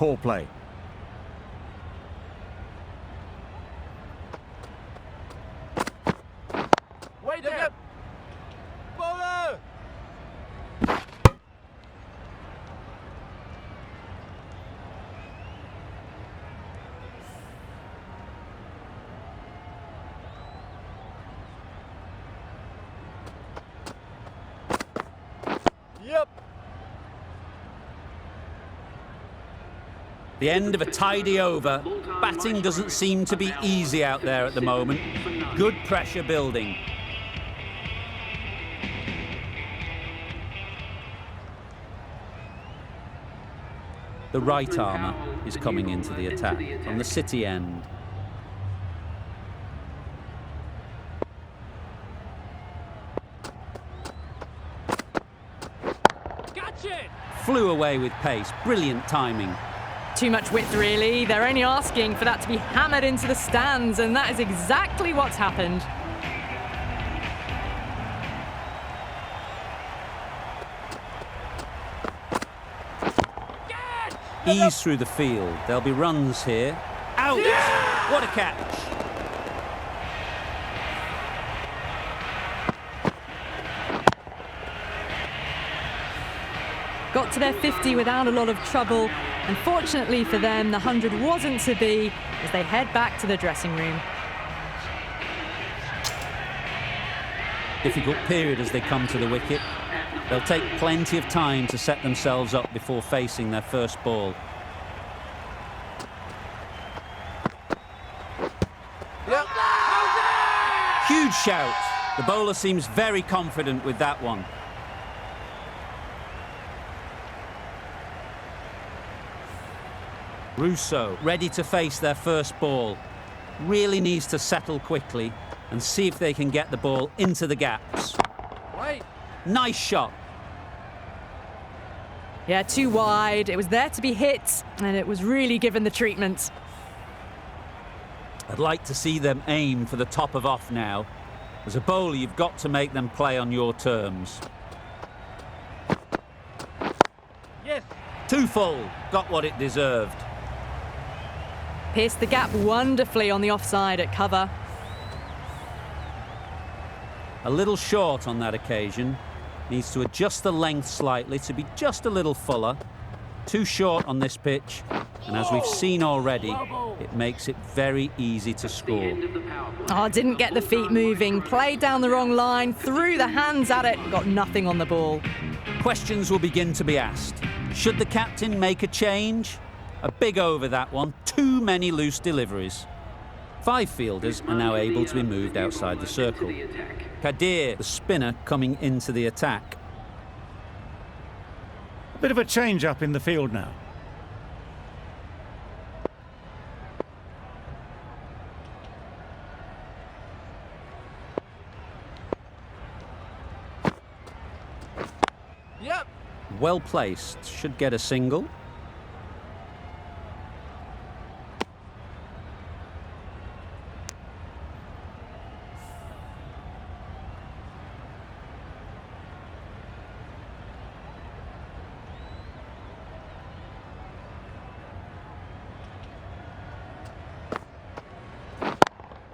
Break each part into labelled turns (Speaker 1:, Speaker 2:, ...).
Speaker 1: Poor play.
Speaker 2: Wait there! Bowler! Yep!
Speaker 3: The end of a tidy over. Batting doesn't seem to be easy out there at the moment. Good pressure building. The right armour is coming into the attack from the City end. Flew away with pace. Brilliant timing.
Speaker 4: Too much width, really. They're only asking for that to be hammered into the stands, and that is exactly what's happened.
Speaker 3: Ease through the field. There'll be runs here. Out! Yeah! What a catch!
Speaker 4: Got to their 50 without a lot of trouble. Unfortunately for them, the 100 wasn't to be as they head back to the dressing room.
Speaker 3: Difficult period as they come to the wicket. They'll take plenty of time to set themselves up before facing their first ball.
Speaker 2: Yep.
Speaker 3: Huge shout. The bowler seems very confident with that one. Russo ready to face their first ball. Really needs to settle quickly and see if they can get the ball into the gaps.
Speaker 2: Wait.
Speaker 3: Nice shot.
Speaker 4: Yeah, too wide. It was there to be hit, and it was really given the treatment.
Speaker 3: I'd like to see them aim for the top of off now. As a bowler, you've got to make them play on your terms.
Speaker 2: Yes.
Speaker 3: Too full. Got what it deserved.
Speaker 4: Pierced the gap wonderfully on the offside at cover.
Speaker 3: A little short on that occasion. Needs to adjust the length slightly to be just a little fuller. Too short on this pitch. And as we've seen already, it makes it very easy to score.
Speaker 4: Oh, didn't get the feet moving. Played down the wrong line, threw the hands at it, got nothing on the ball.
Speaker 3: Questions will begin to be asked. Should the captain make a change? A big over that one. Too many loose deliveries. 5 fielders are now able to be moved outside the circle. Kadir, the spinner, coming into the attack.
Speaker 1: A bit of a change-up in the field now.
Speaker 2: Yep.
Speaker 3: Well placed. Should get a single.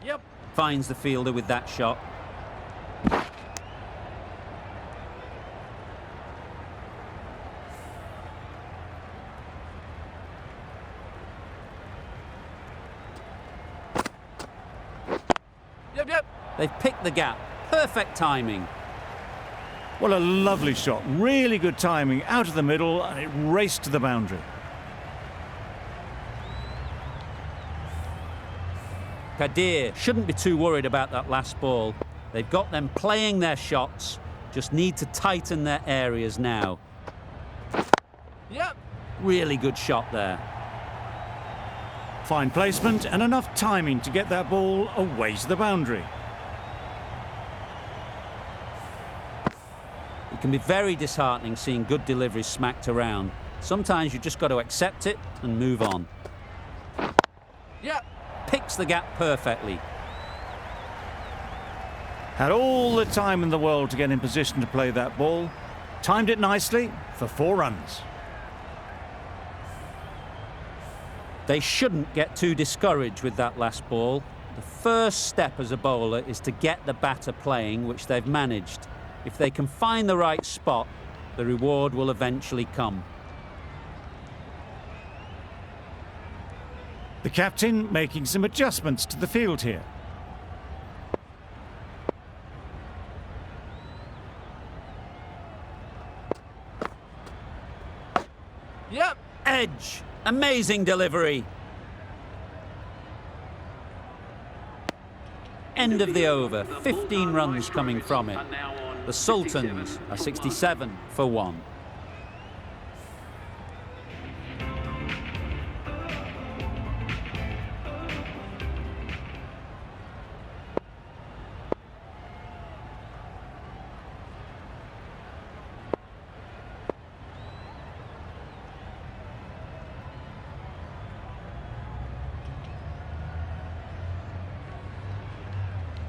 Speaker 2: Yep.
Speaker 3: Finds the fielder with that shot.
Speaker 2: Yep.
Speaker 3: They've picked the gap. Perfect timing.
Speaker 1: Well, a lovely shot. Really good timing. Out of the middle, and it raced to the boundary.
Speaker 3: Kadir shouldn't be too worried about that last ball. They've got them playing their shots. Just need to tighten their areas now.
Speaker 2: Yep.
Speaker 3: Really good shot there.
Speaker 1: Fine placement and enough timing to get that ball away to the boundary.
Speaker 3: It can be very disheartening seeing good deliveries smacked around. Sometimes you just got to accept it and move on.
Speaker 2: Yep.
Speaker 3: Picks the gap perfectly.
Speaker 1: Had all the time in the world to get in position to play that ball. Timed it nicely for 4 runs.
Speaker 3: They shouldn't get too discouraged with that last ball. The first step as a bowler is to get the batter playing, which they've managed. If they can find the right spot, the reward will eventually come.
Speaker 1: The captain making some adjustments to the field here.
Speaker 2: Yep.
Speaker 3: Edge! Amazing delivery! End of the over, 15 runs coming from it. The Sultans are 67 for 1.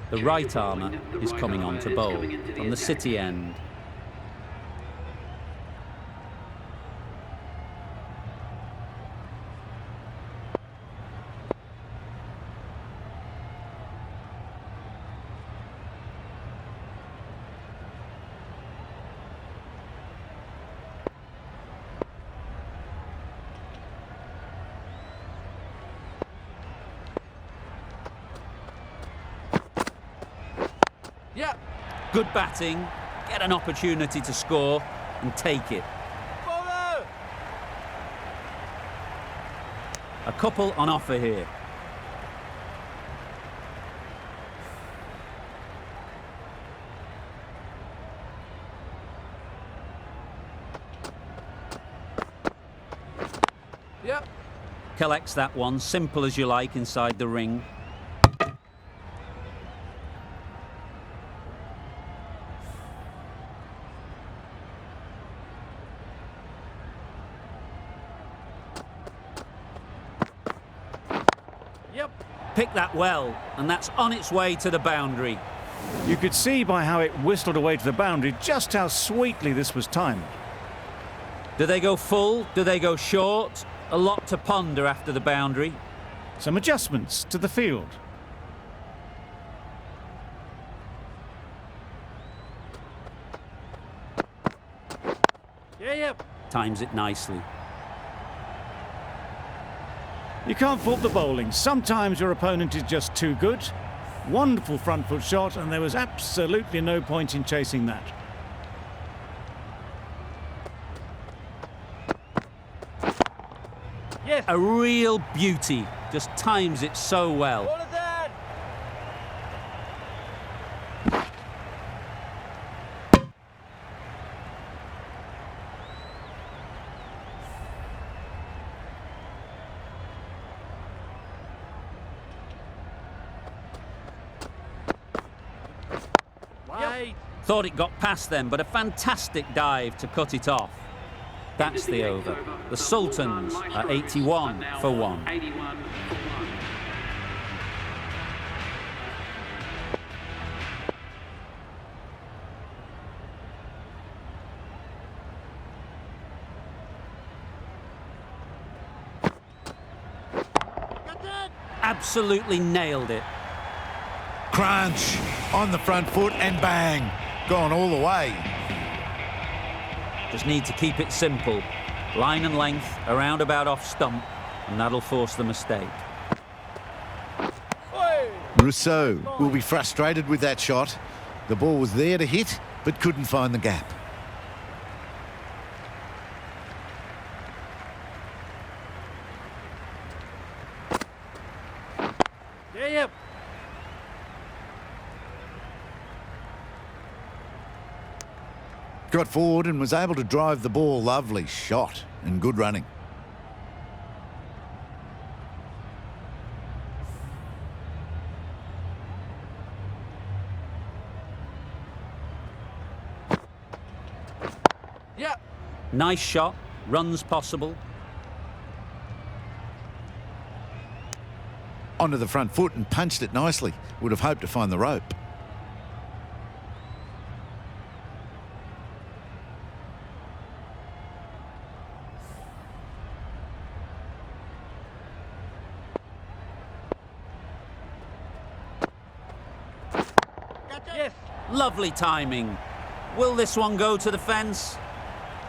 Speaker 3: The right armour is coming on to bowl from the City end.
Speaker 2: Yep.
Speaker 3: Good batting, get an opportunity to score and take it.
Speaker 2: Bowler.
Speaker 3: A couple on offer here.
Speaker 2: Yep.
Speaker 3: Collects that one, simple as you like, inside the ring.
Speaker 2: Yep.
Speaker 3: Pick that well, and that's on its way to the boundary.
Speaker 1: You could see by how it whistled away to the boundary just how sweetly this was timed.
Speaker 3: Do they go full? Do they go short? A lot to ponder after the boundary.
Speaker 1: Some adjustments to the field.
Speaker 2: Yeah, yep.
Speaker 3: Times it nicely.
Speaker 1: You can't fault the bowling. Sometimes your opponent is just too good. Wonderful front foot shot, and there was absolutely no point in chasing that.
Speaker 2: Yes.
Speaker 3: A real beauty. Just times it so well.
Speaker 2: Bowler that. Wide.
Speaker 3: Thought it got past them, but a fantastic dive to cut it off. That's the over. The Sultans are 81 for 1. Absolutely nailed it.
Speaker 5: Crunch on the front foot and bang, gone all the way.
Speaker 3: Just need to keep it simple. Line and length, around about off stump, and that'll force the mistake.
Speaker 2: Oi.
Speaker 5: Rousseau will be frustrated with that shot. The ball was there to hit, but couldn't find the gap.
Speaker 2: Yeah, yep.
Speaker 5: Got forward and was able to drive the ball. Lovely shot and good running.
Speaker 2: Yep.
Speaker 3: Nice shot, runs possible.
Speaker 5: Onto the front foot and punched it nicely. Would have hoped to find the rope.
Speaker 3: Lovely timing. Will this one go to the fence?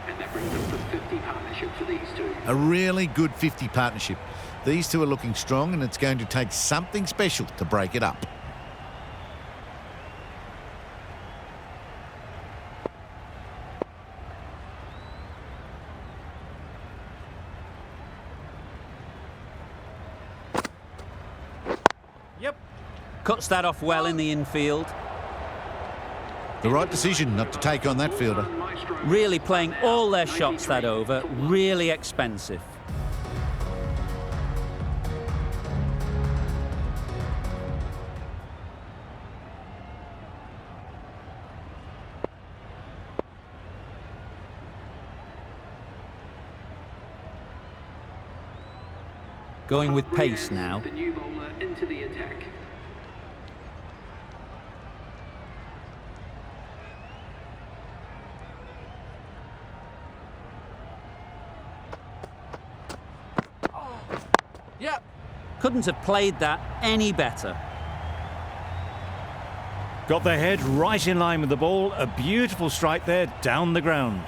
Speaker 6: And that brings up the 50 partnership for these two.
Speaker 5: A really good 50 partnership. These two are looking strong, and it's going to take something special to break it up.
Speaker 2: Yep.
Speaker 3: Cuts that off well in the infield.
Speaker 5: The right decision not to take on that fielder.
Speaker 3: Really playing all their shots that over. Really expensive. Going with pace now.
Speaker 6: The new bowler into the attack.
Speaker 2: Yep.
Speaker 3: Couldn't have played that any better.
Speaker 1: Got their head right in line with the ball. A beautiful strike there down the ground.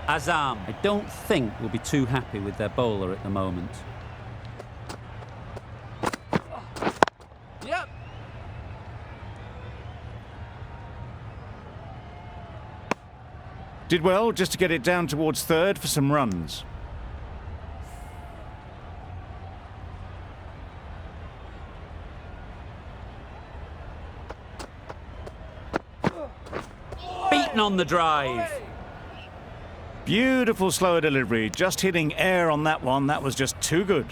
Speaker 3: Azam, I don't think will be too happy with their bowler at the moment.
Speaker 2: Yep.
Speaker 1: Did well just to get it down towards third for some runs.
Speaker 3: Beaten on the drive.
Speaker 1: Beautiful slower delivery, just hitting air on that one. That was just too good.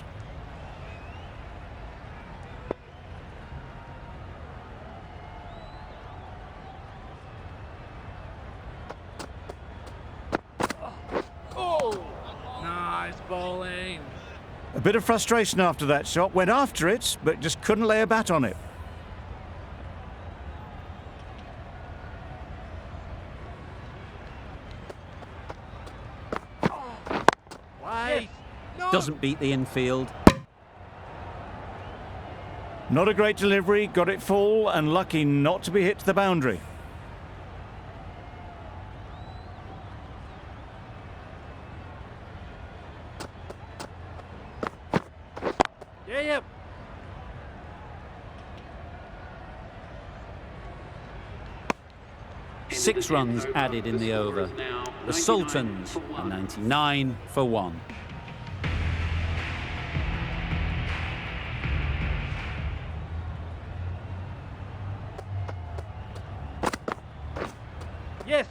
Speaker 2: Nice bowling.
Speaker 1: A bit of frustration after that shot. Went after it, but just couldn't lay a bat on it.
Speaker 2: Wait. No.
Speaker 3: Doesn't beat the infield.
Speaker 1: Not a great delivery, got it full and lucky not to be hit to the boundary.
Speaker 2: Yeah, yep.
Speaker 3: Six runs added in the over. The Sultans are 99 for 1.
Speaker 2: Yes.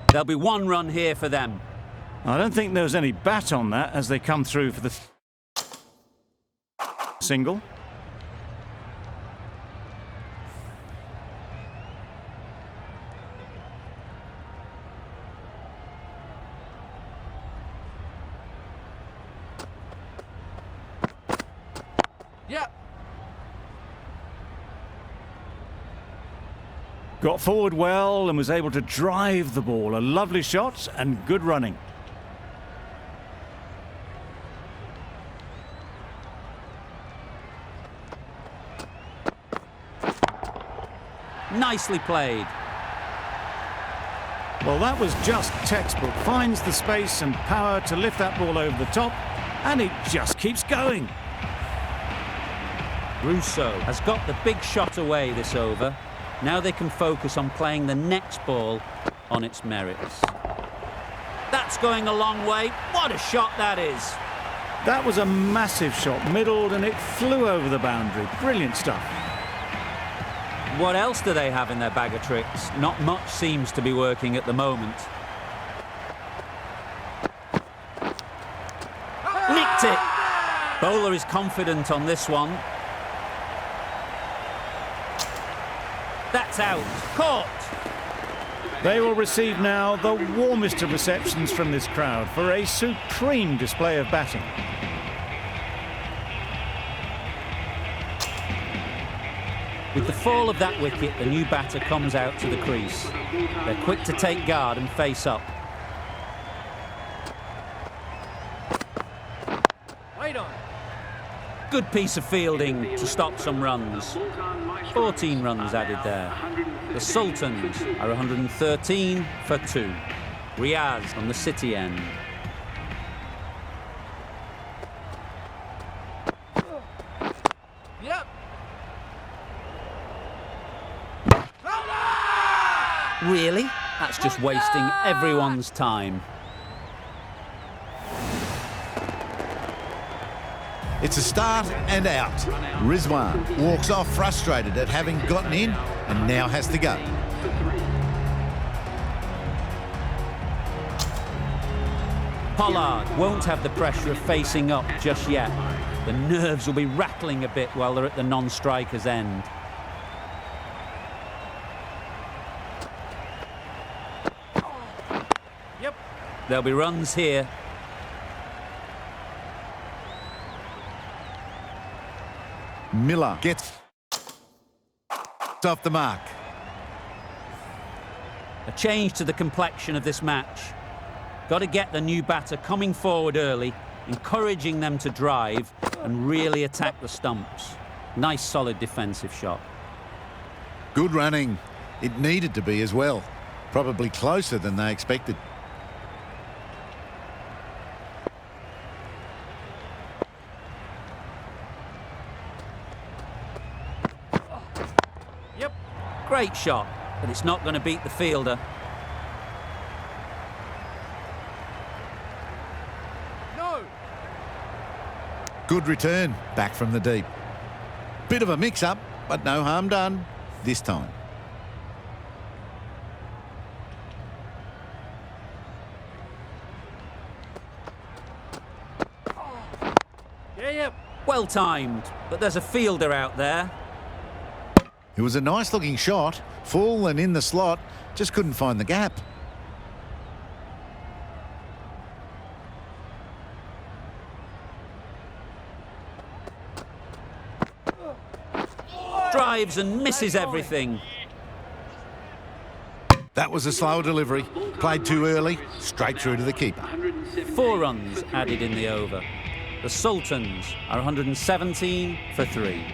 Speaker 3: There'll be 1 run here for them.
Speaker 1: I don't think there was any bat on that as they come through for the single.
Speaker 2: Yep.
Speaker 1: Got forward well and was able to drive the ball. A lovely shot and good running.
Speaker 3: Nicely played.
Speaker 1: Well, that was just textbook. Finds the space and power to lift that ball over the top, and it just keeps going.
Speaker 3: Russo has got the big shot away this over. Now they can focus on playing the next ball on its merits. That's going a long way. What a shot that is.
Speaker 1: That was a massive shot, middled, and it flew over the boundary. Brilliant stuff.
Speaker 3: What else do they have in their bag of tricks? Not much seems to be working at the moment. Nicked it. Bowler is confident on this one. That's out. Caught.
Speaker 1: They will receive now the warmest of receptions from this crowd for a supreme display of batting.
Speaker 3: With the fall of that wicket, the new batter comes out to the crease. They're quick to take guard and face up.
Speaker 2: Wait on.
Speaker 3: Good piece of fielding to stop some runs. 14 runs added there. The Sultans are 113 for 2. Riaz on the City end.
Speaker 2: Yep.
Speaker 3: Really? That's just wasting everyone's time.
Speaker 5: It's a start and out. Rizwan walks off frustrated at having gotten in and now has to go.
Speaker 3: Pollard won't have the pressure of facing up just yet. The nerves will be rattling a bit while they're at the non-striker's end.
Speaker 2: Yep.
Speaker 3: There'll be runs here.
Speaker 5: Miller gets off the mark.
Speaker 3: A change to the complexion of this match. Got to get the new batter coming forward early, encouraging them to drive and really attack the stumps. Nice solid defensive shot.
Speaker 5: Good running. It needed to be as well. Probably closer than they expected.
Speaker 2: Yep.
Speaker 3: Great shot, but it's not going to beat the fielder.
Speaker 2: No.
Speaker 5: Good return, back from the deep. Bit of a mix-up, but no harm done this time.
Speaker 2: Yeah, yep.
Speaker 3: Well timed, but there's a fielder out there.
Speaker 5: It was a nice-looking shot, full and in the slot, just couldn't find the gap.
Speaker 3: Drives and misses everything.
Speaker 5: That was a slower delivery. Played too early, straight through to the keeper.
Speaker 3: 4 runs added in the over. The Sultans are 117 for 3.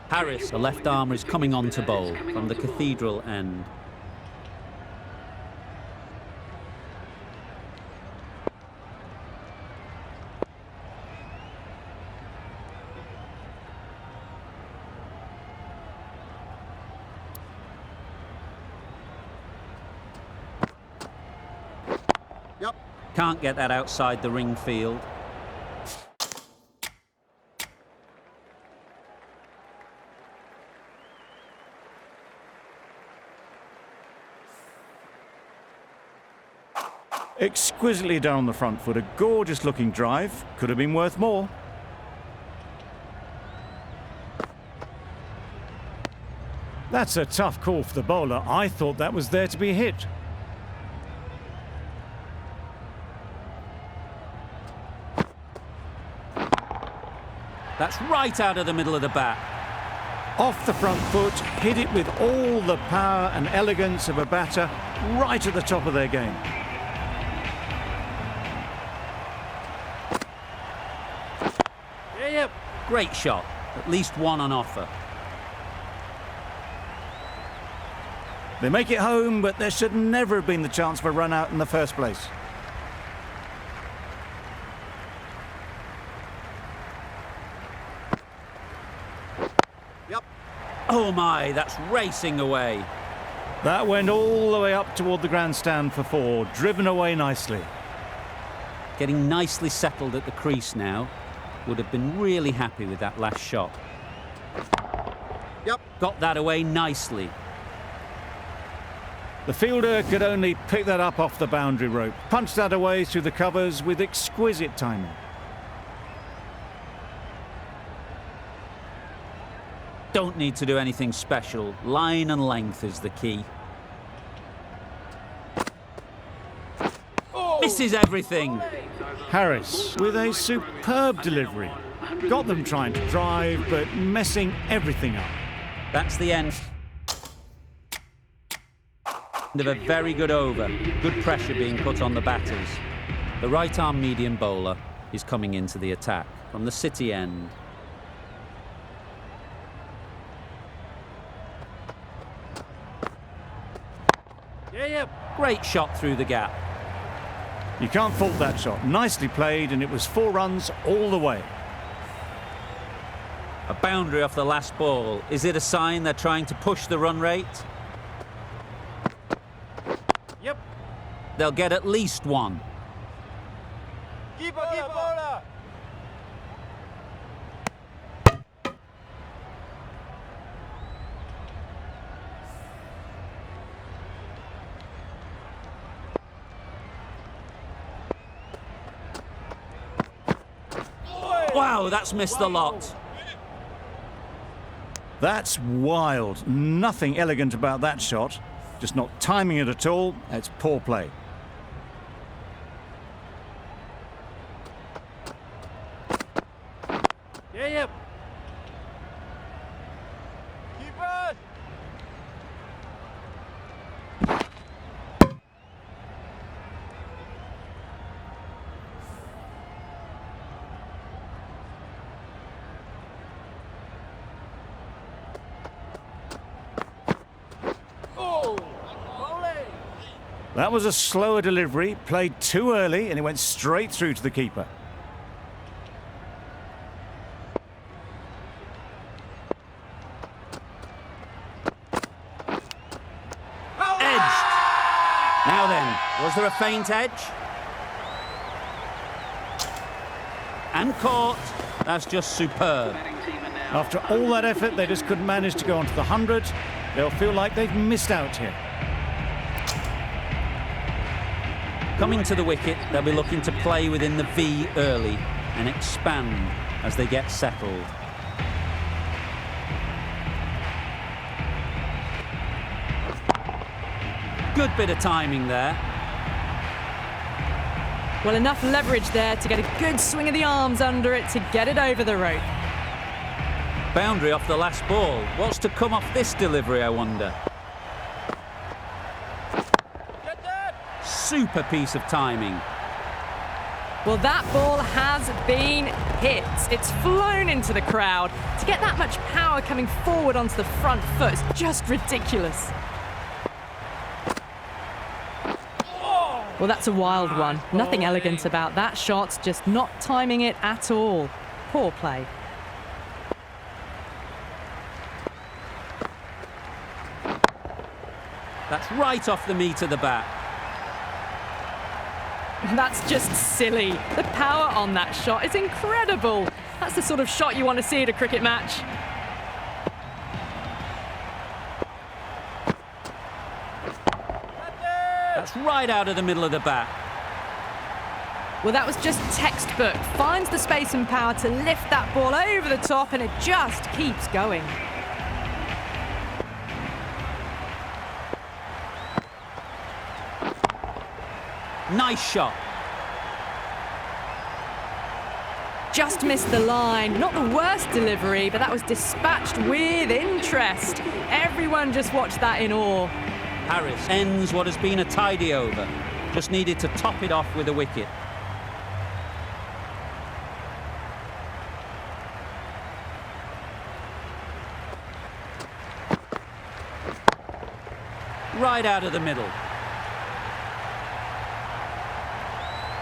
Speaker 3: Harris, the left armer, is coming on to bowl from the Cathedral end.
Speaker 2: Yep.
Speaker 3: Can't get that outside the ring field.
Speaker 1: Exquisitely done on the front foot. A gorgeous looking drive. Could have been worth more. That's a tough call for the bowler. I thought that was there to be hit.
Speaker 3: That's right out of the middle of the bat.
Speaker 1: Off the front foot, hit it with all the power and elegance of a batter right at the top of their game.
Speaker 2: Yeah, yep.
Speaker 3: Great shot. At least one on offer.
Speaker 1: They make it home, but there should never have been the chance for a run out in the first place.
Speaker 2: Yep.
Speaker 3: Oh my, that's racing away.
Speaker 1: That went all the way up toward the grandstand for 4, driven away nicely.
Speaker 3: Getting nicely settled at the crease now. Would have been really happy with that last shot.
Speaker 2: Yep.
Speaker 3: Got that away nicely.
Speaker 1: The fielder could only pick that up off the boundary rope, punched that away through the covers with exquisite timing.
Speaker 3: Don't need to do anything special. Line and length is the key. Misses everything.
Speaker 1: Harris with a superb delivery. Got them trying to drive, but messing everything up.
Speaker 3: That's the end. Of a very good over. Good pressure being put on the batters. The right-arm medium bowler is coming into the attack from the City end. Great shot through the gap.
Speaker 1: You can't fault that shot. Nicely played, and it was 4 runs all the way.
Speaker 3: A boundary off the last ball. Is it a sign they're trying to push the run rate?
Speaker 2: Yep.
Speaker 3: They'll get at least 1.
Speaker 2: Keeper.
Speaker 3: Wow, that's missed a lot.
Speaker 1: That's wild. Nothing elegant about that shot. Just not timing it at all. It's poor play.
Speaker 2: Yep. Keeper.
Speaker 1: That was a slower delivery, played too early, and it went straight through to the keeper.
Speaker 3: Edged. Now then, was there a feint edge? And caught. That's just superb.
Speaker 1: After all that effort, they just couldn't manage to go onto the 100. They'll feel like they've missed out here.
Speaker 3: Coming to the wicket, they'll be looking to play within the V early and expand as they get settled. Good bit of timing there.
Speaker 4: Well, enough leverage there to get a good swing of the arms under it to get it over the rope.
Speaker 3: Boundary off the last ball. What's to come off this delivery, I wonder? Super piece of timing.
Speaker 4: Well, that ball has been hit. It's flown into the crowd. To get that much power coming forward onto the front foot is just ridiculous. Well, that's a wild one. Nothing elegant about that shot, just not timing it at all. Poor play.
Speaker 3: That's right off the meat of the bat.
Speaker 4: That's just silly. The power on that shot is incredible. That's the sort of shot you want to see at a cricket match.
Speaker 3: That's right out of the middle of the bat.
Speaker 4: Well, that was just textbook. Finds the space and power to lift that ball over the top, and it just keeps going.
Speaker 3: Nice shot.
Speaker 4: Just missed the line. Not the worst delivery, but that was dispatched with interest. Everyone just watched that in awe.
Speaker 3: Harris ends what has been a tidy over. Just needed to top it off with a wicket. Right out of the middle.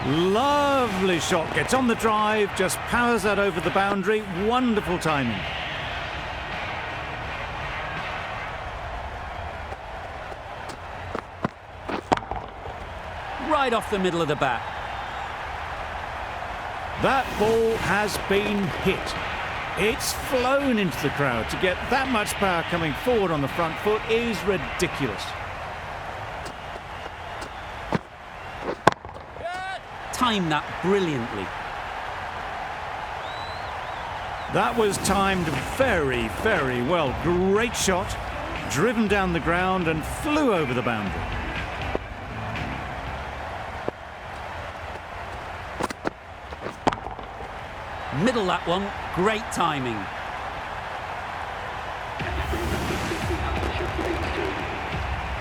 Speaker 1: Lovely shot. Gets on the drive, just powers that over the boundary. Wonderful timing.
Speaker 3: Right off the middle of the bat.
Speaker 1: That ball has been hit. It's flown into the crowd. To get that much power coming forward on the front foot is ridiculous.
Speaker 3: Timed that brilliantly.
Speaker 1: That was timed very, very well. Great shot, driven down the ground and flew over the boundary.
Speaker 3: Middle that one, great timing.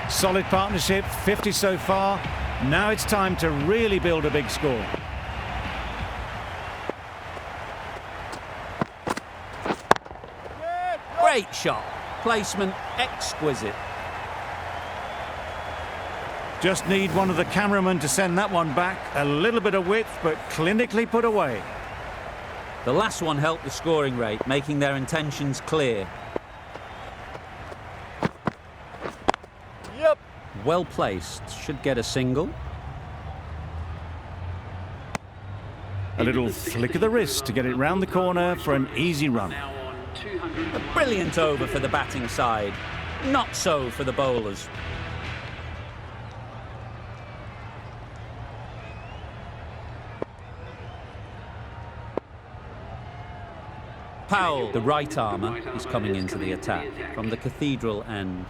Speaker 1: Solid partnership, 50 so far. Now it's time to really build a big score.
Speaker 3: Great shot. Placement exquisite.
Speaker 1: Just need one of the cameramen to send that one back. A little bit of width, but clinically put away.
Speaker 3: The last one helped the scoring rate, making their intentions clear.
Speaker 2: Yep.
Speaker 3: Well placed. Should get a single.
Speaker 1: A little flick of the wrist to get it round the corner for an easy run.
Speaker 6: Now on 200.
Speaker 3: A brilliant over for the batting side. Not so for the bowlers. Powell, the right armour, is coming into the attack from the cathedral end.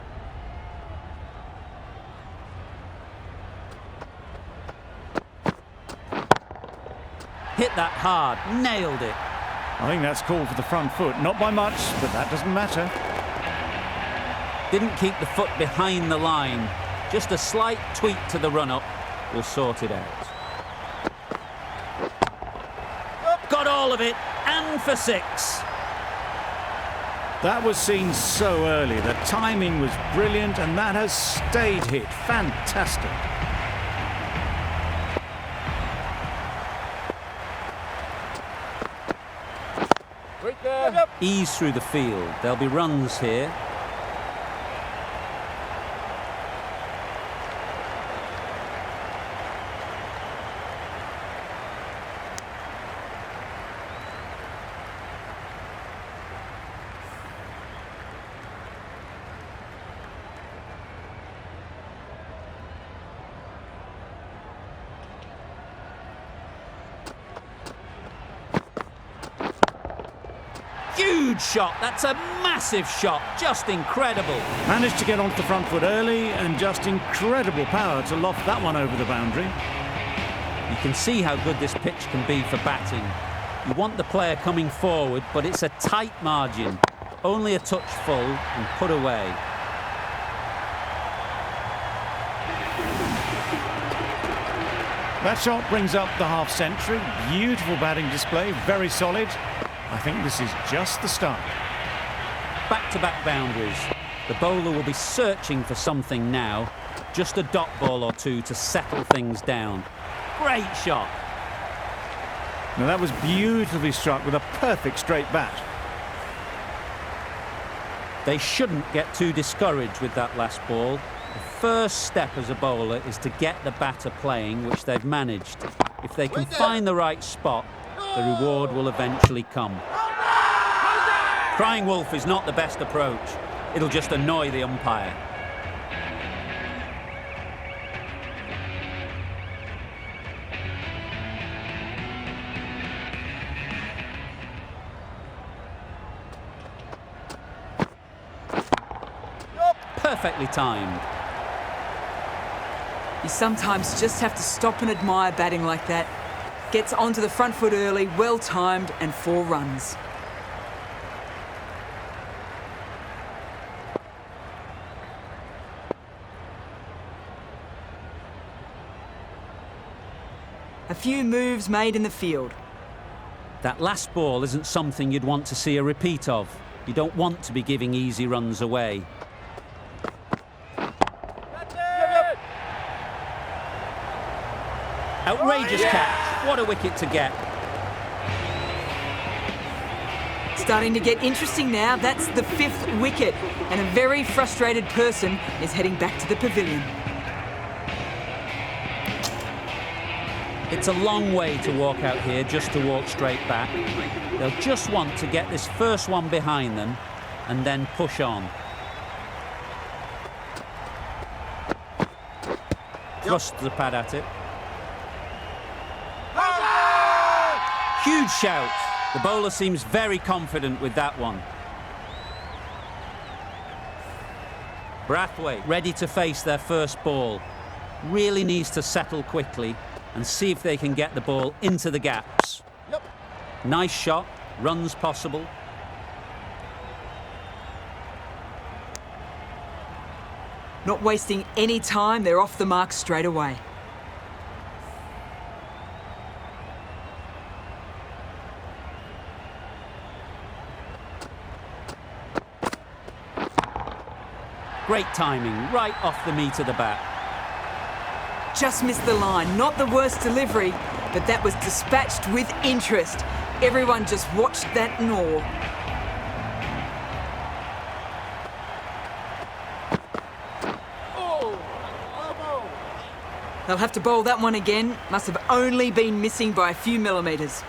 Speaker 3: Hit that hard, nailed it.
Speaker 1: I think that's called for the front foot. Not by much, but that doesn't matter.
Speaker 3: Didn't keep the foot behind the line. Just a slight tweak to the run-up will sort it out. Got all of it, and for 6.
Speaker 1: That was seen so early. The timing was brilliant, and that has stayed hit. Fantastic.
Speaker 2: Right there. Yep.
Speaker 3: Ease through the field. There'll be runs here. Huge shot. That's a massive shot. Just incredible.
Speaker 1: Managed to get onto the front foot early, and just incredible power to loft that one over the boundary.
Speaker 3: You can see how good this pitch can be for batting. You want the player coming forward, but it's a tight margin. Only a touch full and put away.
Speaker 1: That shot brings up the half-century. Beautiful batting display, very solid. I think this is just the start.
Speaker 3: Back-to-back boundaries. The bowler will be searching for something now. Just a dot ball or two to settle things down. Great shot.
Speaker 1: Now that was beautifully struck with a perfect straight bat.
Speaker 3: They shouldn't get too discouraged with that last ball. The first step as a bowler is to get the batter playing, which they've managed. If they can find the right spot, the reward will eventually come. Crying wolf is not the best approach. It'll just annoy the umpire. Perfectly timed.
Speaker 7: You sometimes just have to stop and admire batting like that. Gets onto the front foot early, well timed, and 4 runs. A few moves made in the field.
Speaker 3: That last ball isn't something you'd want to see a repeat of. You don't want to be giving easy runs away.
Speaker 2: That's it.
Speaker 3: Outrageous catch. What a wicket to get.
Speaker 7: Starting to get interesting now. That's the 5th wicket, and a very frustrated person is heading back to the pavilion.
Speaker 3: It's a long way to walk out here just to walk straight back. They'll just want to get this first one behind them and then push on. Thrust the pad at it. Huge shout. The bowler seems very confident with that one. Brathwaite ready to face their first ball. Really needs to settle quickly and see if they can get the ball into the gaps.
Speaker 2: Yep.
Speaker 3: Nice shot, runs possible.
Speaker 7: Not wasting any time, they're off the mark straight away.
Speaker 3: Great timing, right off the meat of the bat.
Speaker 7: Just missed the line. Not the worst delivery, but that was dispatched with interest. Everyone just watched that in awe. They'll have to bowl that one again. Must have only been missing by a few millimetres.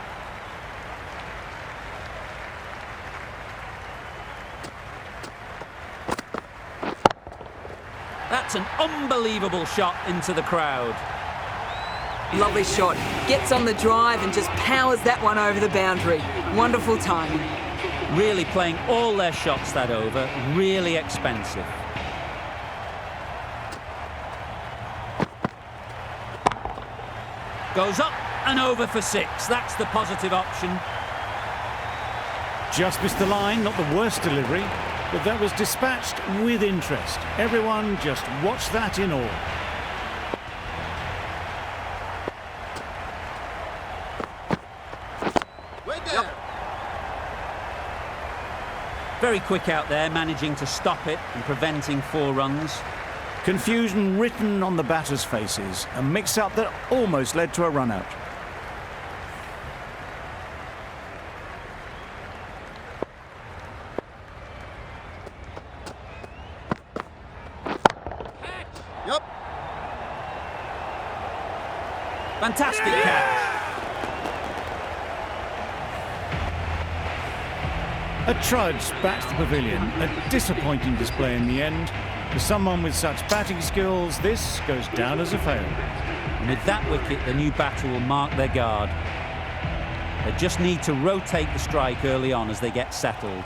Speaker 3: That's an unbelievable shot into the crowd.
Speaker 7: Lovely shot. Gets on the drive and just powers that one over the boundary. Wonderful timing.
Speaker 3: Really playing all their shots that over. Really expensive. Goes up and over for 6. That's the positive option.
Speaker 1: Just missed the line, not the worst delivery, but that was dispatched with interest. Everyone just watched that in awe.
Speaker 3: Very quick out there, managing to stop it and preventing 4 runs.
Speaker 1: Confusion written on the batters' faces, a mix-up that almost led to a run-out.
Speaker 3: Fantastic catch.
Speaker 1: A trudge back to the pavilion, a disappointing display in the end. For someone with such batting skills, this goes down as a fail.
Speaker 3: And with that wicket, the new batter will mark their guard. They just need to rotate the strike early on as they get settled.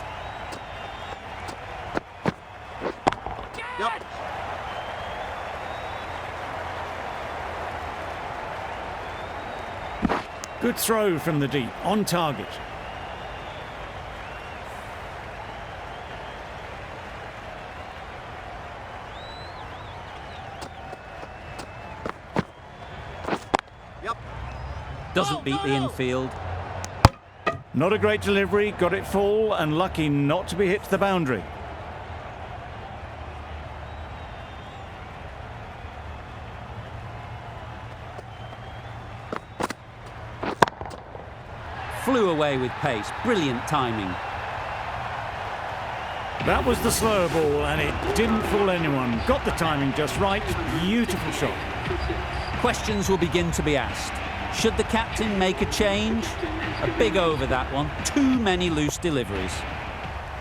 Speaker 1: Good throw from the deep, on target.
Speaker 3: Doesn't beat the infield.
Speaker 1: Not a great delivery, got it full and lucky not to be hit to the boundary.
Speaker 3: Flew away with pace. Brilliant timing.
Speaker 1: That was the slower ball and it didn't fool anyone. Got the timing just right. Beautiful shot.
Speaker 3: Questions will begin to be asked. Should the captain make a change? A big over that one. Too many loose deliveries.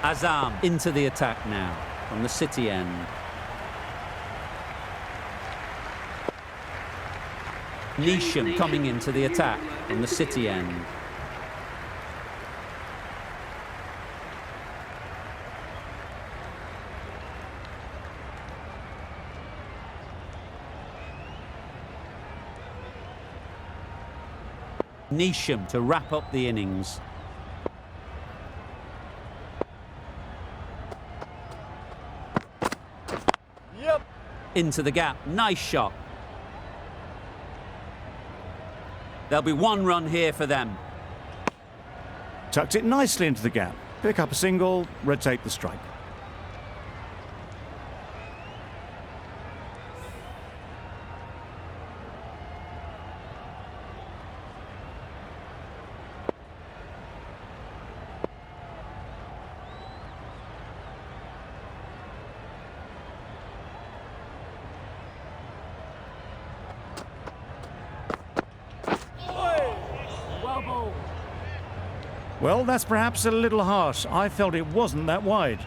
Speaker 3: Azam into the attack now from the City end. Neesham coming into the attack from the City end. Neesham to wrap up the innings. Into the gap. Nice shot. There'll be 1 run here for them.
Speaker 1: Tucked it nicely into the gap. Pick up a single, rotate the strike. Well, that's perhaps a little harsh. I felt it wasn't that wide.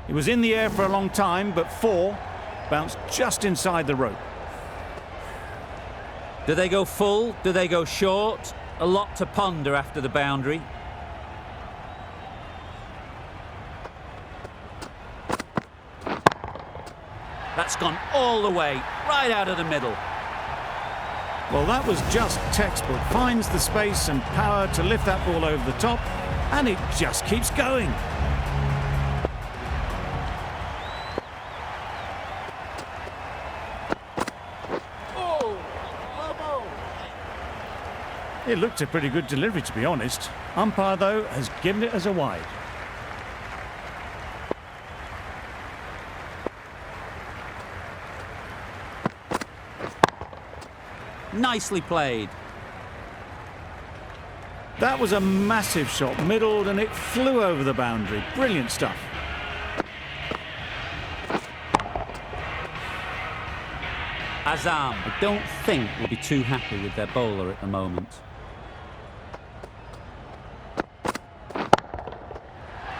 Speaker 1: It was in the air for a long time, but 4 bounced just inside the rope.
Speaker 3: Do they go full? Do they go short? A lot to ponder after the boundary. That's gone all the way, right out of the middle.
Speaker 1: Well, that was just textbook. Finds the space and power to lift that ball over the top, and it just keeps going. It looked a pretty good delivery, to be honest. Umpire, though, has given it as a wide.
Speaker 3: Nicely played.
Speaker 1: That was a massive shot, middled, and it flew over the boundary. Brilliant stuff.
Speaker 3: Azam, I don't think will be too happy with their bowler at the moment.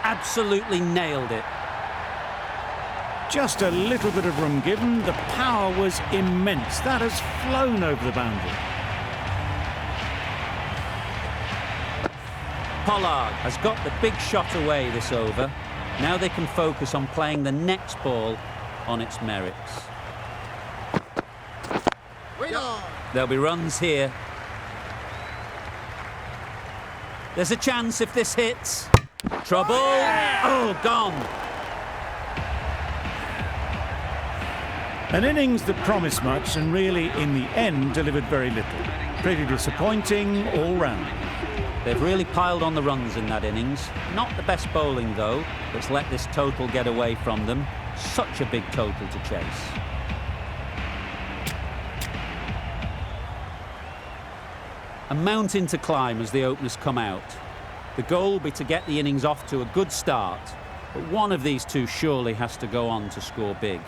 Speaker 3: Absolutely nailed it.
Speaker 1: Just a little bit of room given. The power was immense. That has flown over the boundary.
Speaker 3: Pollard has got the big shot away this over. Now they can focus on playing the next ball on its merits. There'll be runs here. There's a chance if this hits. Trouble. Oh, gone.
Speaker 1: An innings that promised much and really, in the end, delivered very little. Pretty disappointing all round.
Speaker 3: They've really piled on the runs in that innings. Not the best bowling, though, that's let this total get away from them. Such a big total to chase. A mountain to climb as the openers come out. The goal will be to get the innings off to a good start, but one of these two surely has to go on to score big.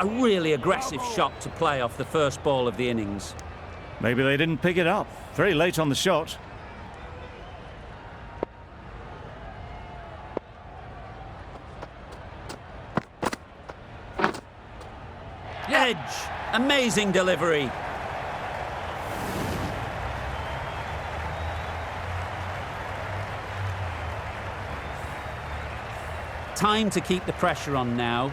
Speaker 3: A really aggressive shot to play off the first ball of the innings.
Speaker 1: Maybe they didn't pick it up. Very late on the shot.
Speaker 3: Edge. Amazing delivery. Time to keep the pressure on now.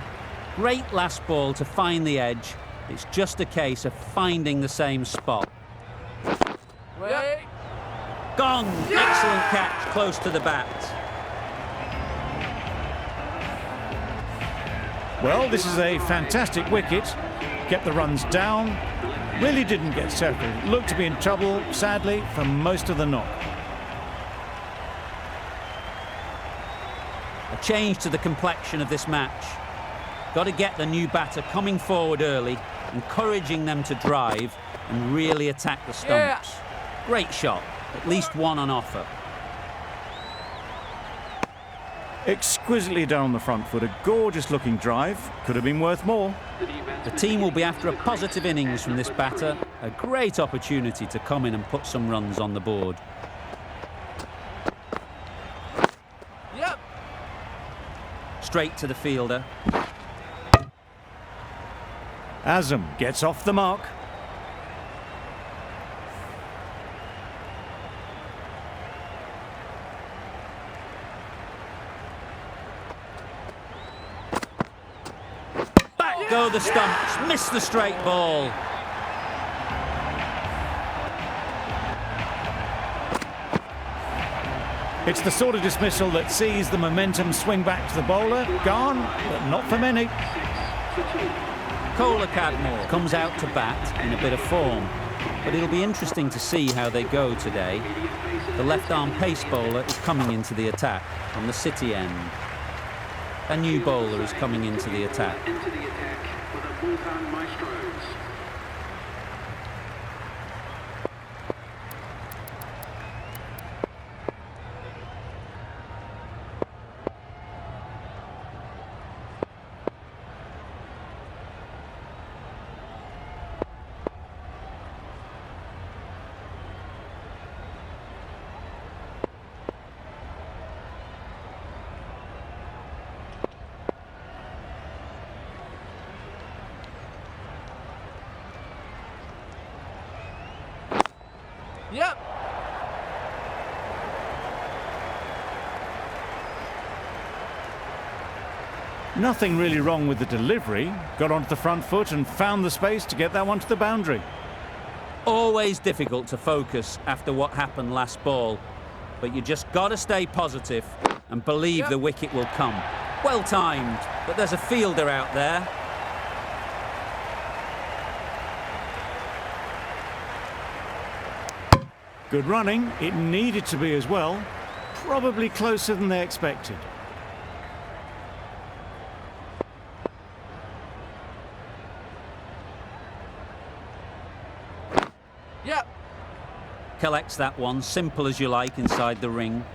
Speaker 3: Great last ball to find the edge. It's just a case of finding the same spot.
Speaker 2: Wait.
Speaker 3: Gone! Excellent catch, close to the bat.
Speaker 1: Well, this is a fantastic wicket. Kept the runs down. Really didn't get settled. Looked to be in trouble, sadly, for most of the knock.
Speaker 3: A change to the complexion of this match. Got to get the new batter coming forward early, encouraging them to drive and really attack the stumps. Great shot, at least one on offer.
Speaker 1: Exquisitely down the front foot, a gorgeous looking drive. Could have been worth more.
Speaker 3: The team will be after a positive innings from this batter. A great opportunity to come in and put some runs on the board.
Speaker 2: Yep.
Speaker 3: Straight to the fielder.
Speaker 1: Azam gets off the mark.
Speaker 3: go the stumps, missed the straight ball.
Speaker 1: It's the sort of dismissal that sees the momentum swing back to the bowler. Gone, but not for many.
Speaker 3: Kohler Cadmore comes out to bat in a bit of form, but it'll be interesting to see how they go today. The left-arm pace bowler is coming into the attack on the City end. A new bowler is coming into the attack.
Speaker 6: Into the attack for the Bhutan Maestros.
Speaker 2: Yep.
Speaker 1: Nothing really wrong with the delivery. Got onto the front foot and found the space to get that one to the boundary.
Speaker 3: Always difficult to focus after what happened last ball, but you just got to stay positive and believe the wicket will come. Well timed, but there's a fielder out there.
Speaker 1: Good running. It needed to be as well. Probably closer than they expected.
Speaker 2: Yep.
Speaker 3: Collects that one, simple as you like, inside the ring.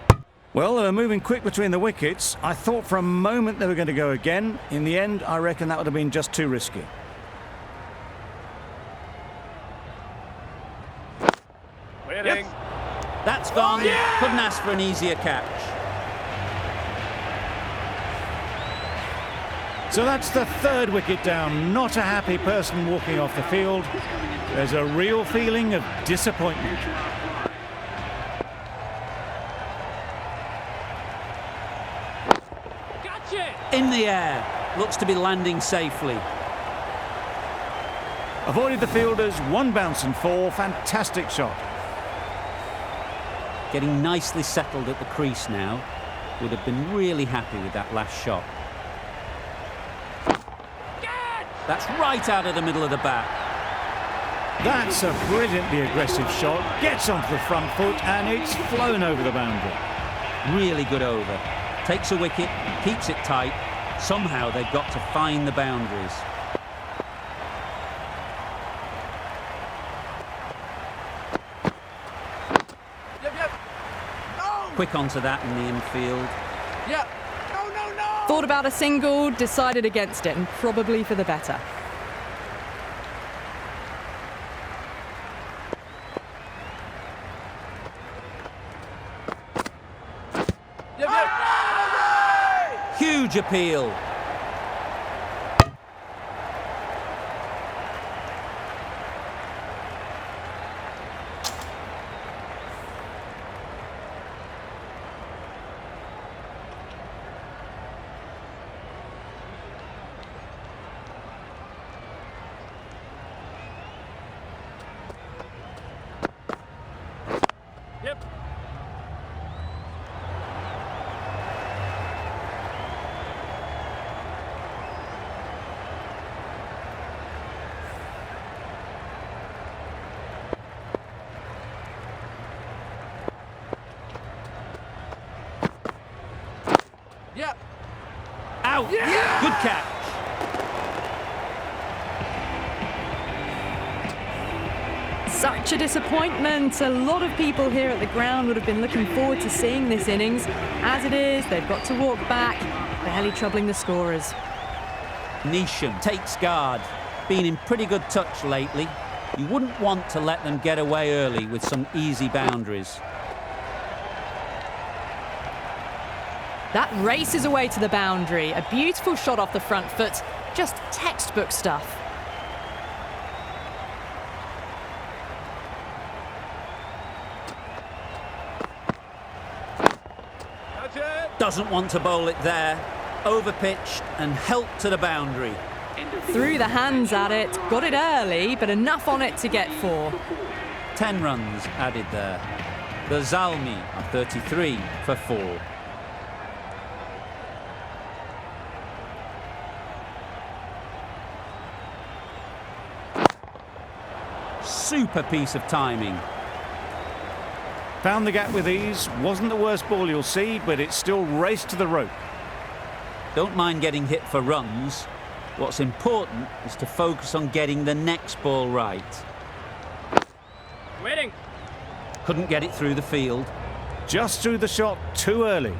Speaker 1: Well, they were moving quick between the wickets. I thought for a moment they were going to go again. In the end, I reckon that would have been just too risky.
Speaker 2: Yep.
Speaker 3: That's gone. Couldn't ask for an easier catch.
Speaker 1: So that's the third wicket down. Not a happy person walking off the field. There's a real feeling of disappointment.
Speaker 3: In the air. Looks to be landing safely.
Speaker 1: Avoided the fielders, one bounce and four. Fantastic shot.
Speaker 3: Getting nicely settled at the crease now. Would have been really happy with that last shot. That's right out of the middle of the bat.
Speaker 1: That's a brilliantly aggressive shot. Gets onto the front foot and it's flown over the boundary.
Speaker 3: Really good over. Takes a wicket, keeps it tight. Somehow they've got to find the boundaries.
Speaker 2: Yep. No.
Speaker 3: Quick onto that in the infield.
Speaker 2: Yep. No.
Speaker 4: Thought about a single, decided against it, and probably for the better.
Speaker 2: Yep.
Speaker 3: Huge appeal.
Speaker 2: Yep. Yep.
Speaker 3: Out. Good catch.
Speaker 4: Such a disappointment. A lot of people here at the ground would have been looking forward to seeing this innings. As it is, they've got to walk back, barely troubling the scorers.
Speaker 3: Neesham takes guard. Been in pretty good touch lately. You wouldn't want to let them get away early with some easy boundaries.
Speaker 4: That races away to the boundary. A beautiful shot off the front foot. Just textbook stuff.
Speaker 3: Doesn't want to bowl it there. Overpitched and helped to the boundary.
Speaker 4: Threw the hands at it, got it early, but enough on it to get 4.
Speaker 3: 10 runs added there. The Zalmi are 33 for 4. Super piece of timing.
Speaker 1: Found the gap with ease. Wasn't the worst ball you'll see, but it still raced to the rope.
Speaker 3: Don't mind getting hit for runs. What's important is to focus on getting the next ball right.
Speaker 2: Waiting.
Speaker 3: Couldn't get it through the field.
Speaker 1: Just threw the shot too early.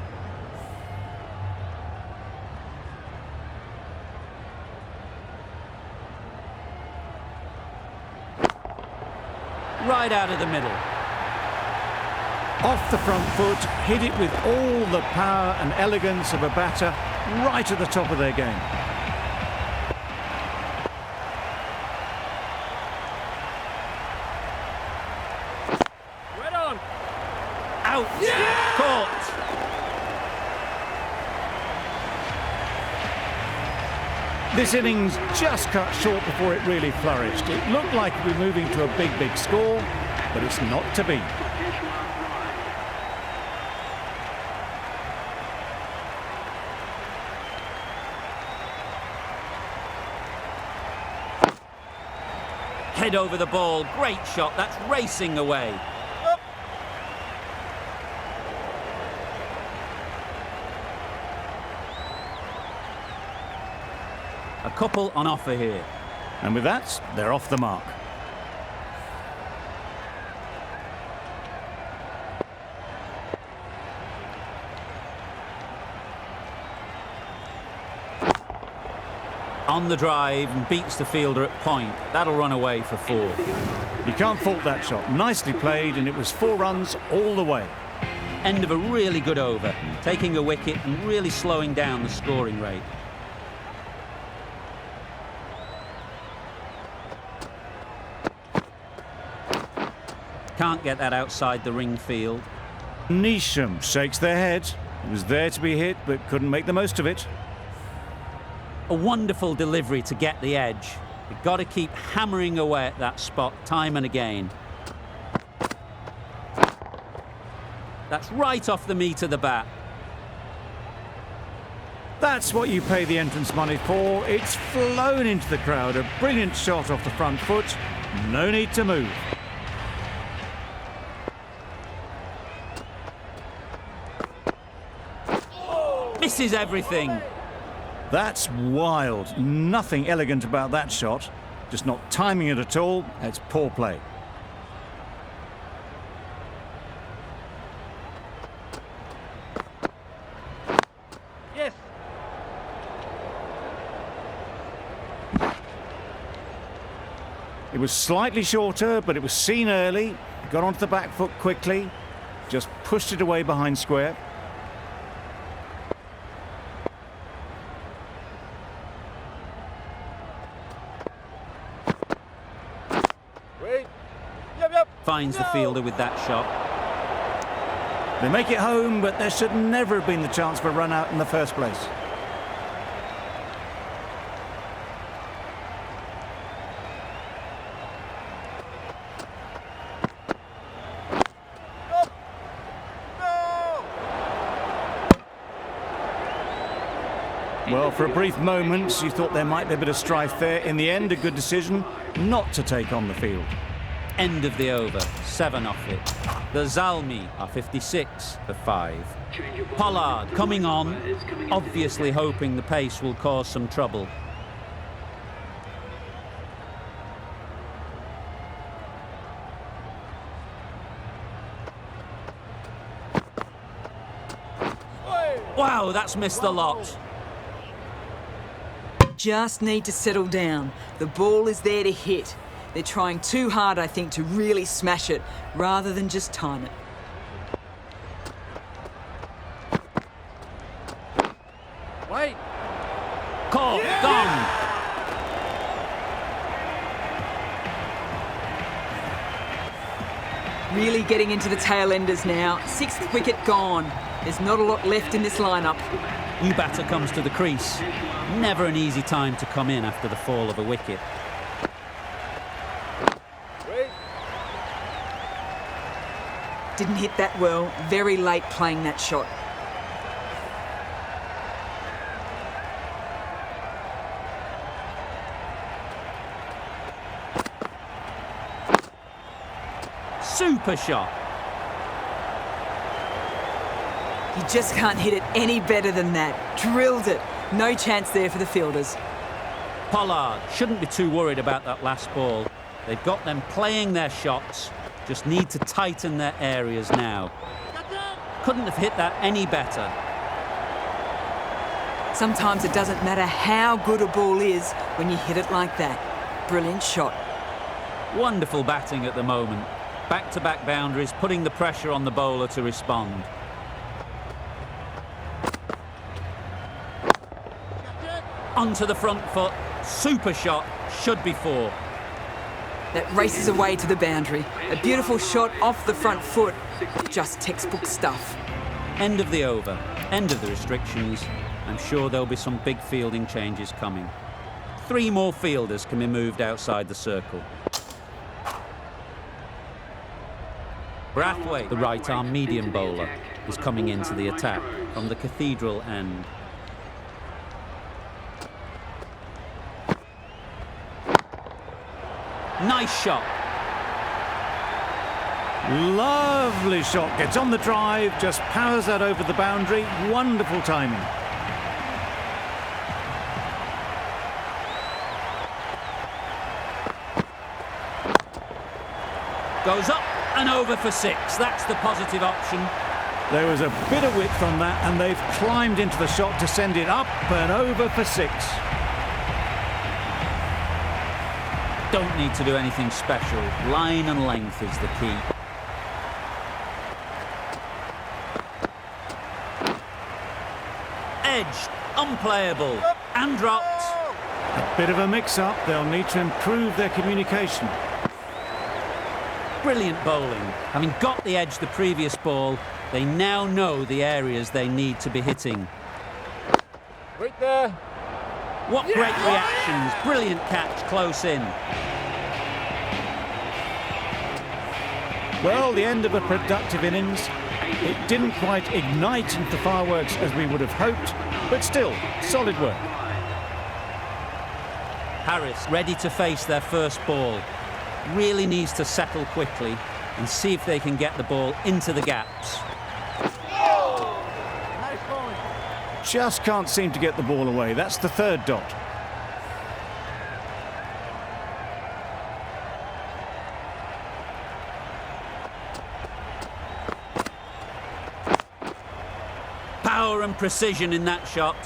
Speaker 3: Right out of the middle.
Speaker 1: Off the front foot, hit it with all the power and elegance of a batter, right at the top of their game.
Speaker 2: Right on.
Speaker 3: Out! Caught!
Speaker 1: This innings just cut short before it really flourished. It looked like it was moving to a big score, but it's not to be.
Speaker 3: Head over the ball. Great shot. That's racing away. A couple on offer here.
Speaker 1: And with that, they're off the mark.
Speaker 3: On the drive and beats the fielder at point. That'll run away for 4.
Speaker 1: You can't fault that shot. Nicely played, and it was 4 runs all the way.
Speaker 3: End of a really good over. Taking a wicket and really slowing down the scoring rate. Can't get that outside the ring field.
Speaker 1: Neesham shakes their head. It was there to be hit, but couldn't make the most of it.
Speaker 3: A wonderful delivery to get the edge. You've got to keep hammering away at that spot time and again. That's right off the meat of the bat.
Speaker 1: That's what you pay the entrance money for. It's flown into the crowd. A brilliant shot off the front foot. No need to move.
Speaker 3: Misses everything.
Speaker 1: That's wild. Nothing elegant about that shot. Just not timing it at all. It's poor play.
Speaker 2: Yes.
Speaker 1: It was slightly shorter, but it was seen early. Got onto the back foot quickly. Just pushed it away behind square.
Speaker 3: Finds the fielder with that shot.
Speaker 1: They make it home, but there should never have been the chance for a run out in the first place. Well, for a brief moment, you thought there might be a bit of strife there. In the end, a good decision not to take on the field.
Speaker 3: End of the over. 7 off it. The Zalmi are 56 for 5. Pollard coming on, obviously hoping the pace will cause some trouble. Wow, that's missed the lot.
Speaker 7: Just need to settle down. The ball is there to hit. They're trying too hard, I think, to really smash it, rather than just time it.
Speaker 2: Wait.
Speaker 3: Caught, gone.
Speaker 7: Really getting into the tail enders now. 6th wicket gone. There's not a lot left in this lineup.
Speaker 3: New batter comes to the crease. Never an easy time to come in after the fall of a wicket.
Speaker 7: Didn't hit that well. Very late playing that shot.
Speaker 3: Super shot.
Speaker 7: You just can't hit it any better than that. Drilled it. No chance there for the fielders.
Speaker 3: Pollard shouldn't be too worried about that last ball. They've got them playing their shots. Just need to tighten their areas now. Couldn't have hit that any better.
Speaker 7: Sometimes it doesn't matter how good a ball is when you hit it like that. Brilliant shot.
Speaker 3: Wonderful batting at the moment. Back-to-back boundaries, putting the pressure on the bowler to respond. Onto the front foot. Super shot. Should be 4.
Speaker 7: That races away to the boundary. A beautiful shot off the front foot. Just textbook stuff.
Speaker 3: End of the over. End of the restrictions. I'm sure there'll be some big fielding changes coming. 3 more fielders can be moved outside the circle. Brathwaite, the right-arm medium bowler, is coming into the attack from the Cathedral end. Nice shot.
Speaker 1: Lovely shot. Gets on the drive, just powers that over the boundary. Wonderful timing.
Speaker 3: Goes up and over for 6. That's the positive option.
Speaker 1: There was a bit of width on that, and they've climbed into the shot to send it up and over for 6.
Speaker 3: Don't need to do anything special. Line and length is the key. Edged, unplayable, and dropped.
Speaker 1: A bit of a mix-up. They'll need to improve their communication.
Speaker 3: Brilliant bowling. Having got the edge the previous ball, they now know the areas they need to be hitting.
Speaker 2: Right there.
Speaker 3: What great reactions. Brilliant catch close in.
Speaker 1: Well, the end of a productive innings. It didn't quite ignite into fireworks as we would have hoped, but still, solid work.
Speaker 3: Harris ready to face their first ball. Really needs to settle quickly and see if they can get the ball into the gaps.
Speaker 1: Just can't seem to get the ball away. That's the 3rd dot.
Speaker 3: Power and precision in that shot.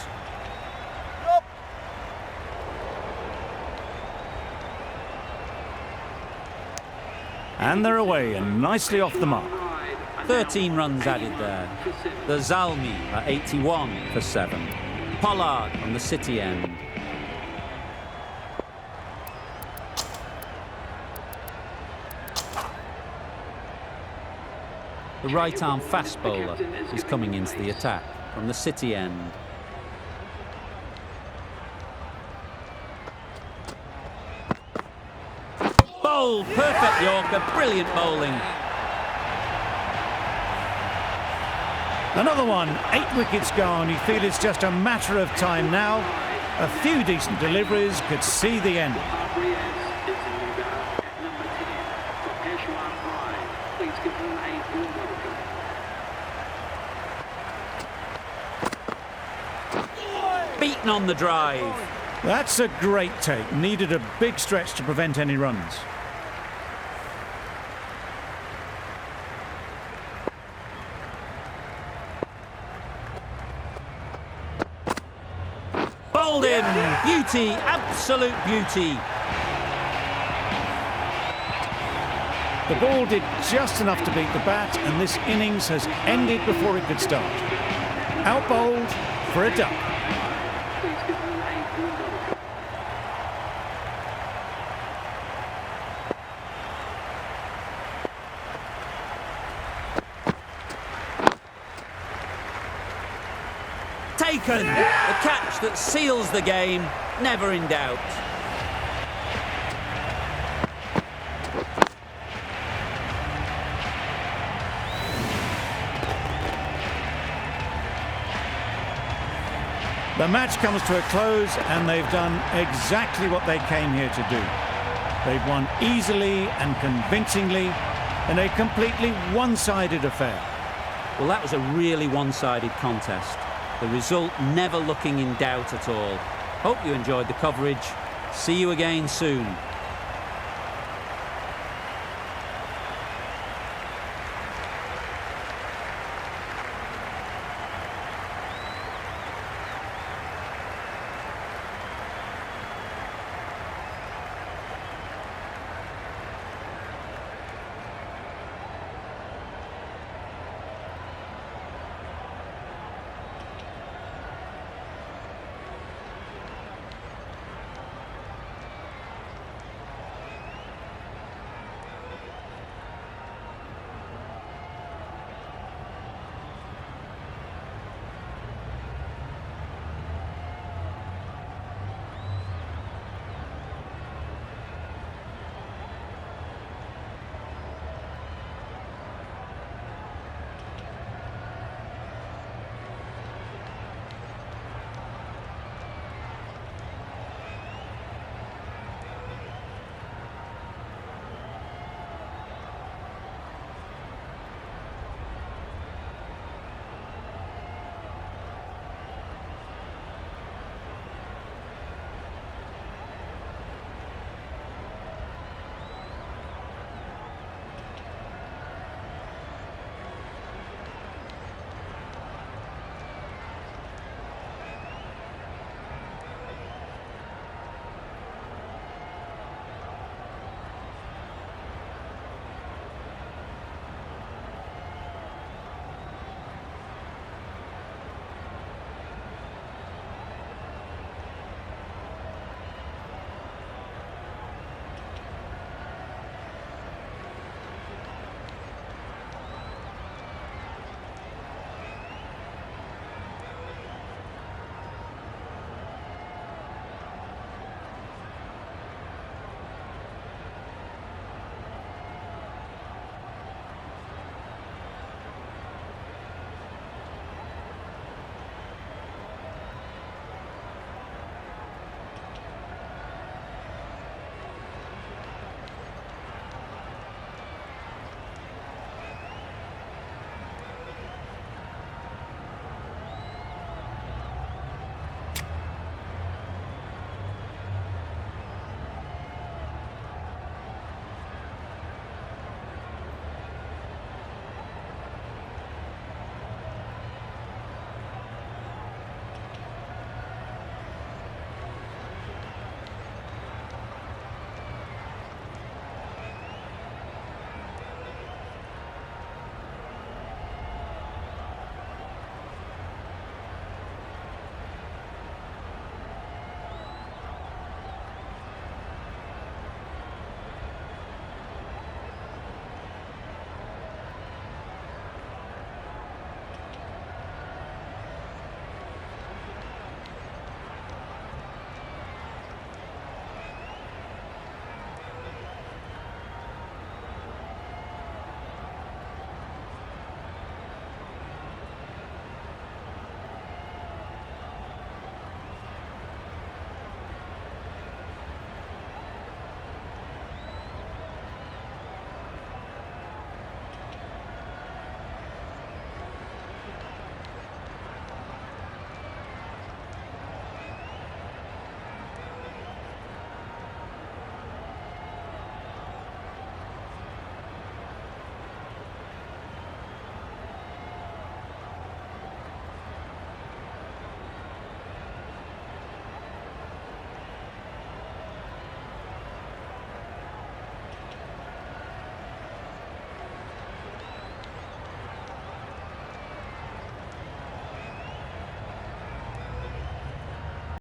Speaker 1: And they're away and nicely off the mark.
Speaker 3: 13 runs added there. The Zalmi at 81 for 7. Pollard on the City end. The right-arm fast bowler is coming into the attack from the City end. Bowl, perfect Yorker, brilliant bowling.
Speaker 1: Another one, 8 wickets gone. You feel it's just a matter of time now. A few decent deliveries could see the end.
Speaker 3: Beaten on the drive.
Speaker 1: That's a great take. Needed a big stretch to prevent any runs.
Speaker 3: Bowled in. Beauty, absolute beauty.
Speaker 1: The ball did just enough to beat the bat, and this innings has ended before it could start. Out bowled for a duck.
Speaker 3: taken! The catch that seals the game, never in doubt.
Speaker 1: The match comes to a close and they've done exactly what they came here to do. They've won easily and convincingly in a completely one-sided affair.
Speaker 3: Well, that was a really one-sided contest. The result never looking in doubt at all. Hope you enjoyed the coverage. See you again soon.